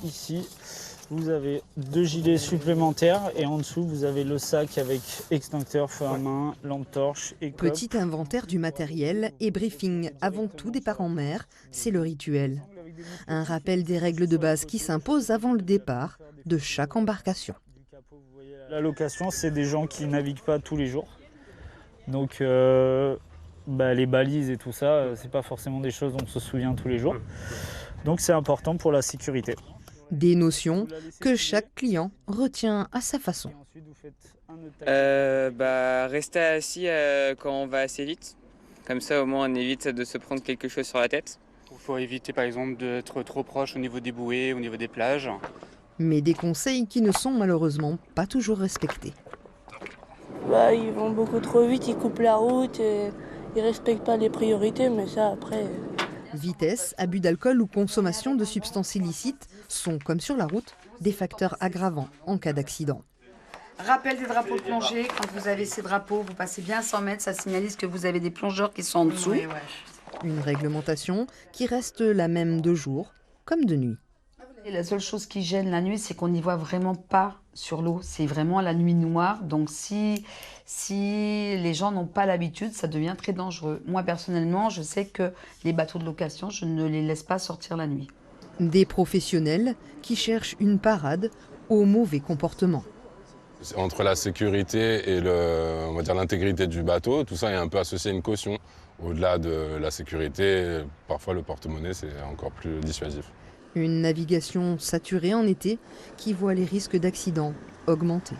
ici, vous avez 2 gilets supplémentaires et en dessous, vous avez le sac avec extincteur, feu à main, lampe torche et cope. Petit inventaire du matériel et briefing avant tout départ en mer, c'est le rituel. Un rappel des règles de base qui s'imposent avant le départ de chaque embarcation. La location, c'est des gens qui naviguent pas tous les jours. Donc les balises et tout ça, c'est pas forcément des choses dont on se souvient tous les jours. Donc c'est important pour la sécurité. Des notions que chaque client retient à sa façon. Rester assis quand on va assez vite. Comme ça, au moins, on évite de se prendre quelque chose sur la tête. Il faut éviter, par exemple, d'être trop proche au niveau des bouées, au niveau des plages. Mais des conseils qui ne sont malheureusement pas toujours respectés. Ils vont beaucoup trop vite, ils coupent la route, et ils respectent pas les priorités, mais ça après... Vitesse, abus d'alcool ou consommation de substances illicites sont, comme sur la route, des facteurs aggravants en cas d'accident. Rappel des drapeaux de plongée. Quand vous avez ces drapeaux, vous passez bien 100 mètres, ça signalise que vous avez des plongeurs qui sont en dessous. Oui. Une réglementation qui reste la même de jour comme de nuit. Et la seule chose qui gêne la nuit, c'est qu'on n'y voit vraiment pas sur l'eau. C'est vraiment la nuit noire. Donc si les gens n'ont pas l'habitude, ça devient très dangereux. Moi, personnellement, je sais que les bateaux de location, je ne les laisse pas sortir la nuit. Des professionnels qui cherchent une parade au mauvais comportement. Entre la sécurité et l'intégrité du bateau, tout ça est un peu associé à une caution. Au-delà de la sécurité, parfois le porte-monnaie, c'est encore plus dissuasif. Une navigation saturée en été qui voit les risques d'accidents augmenter.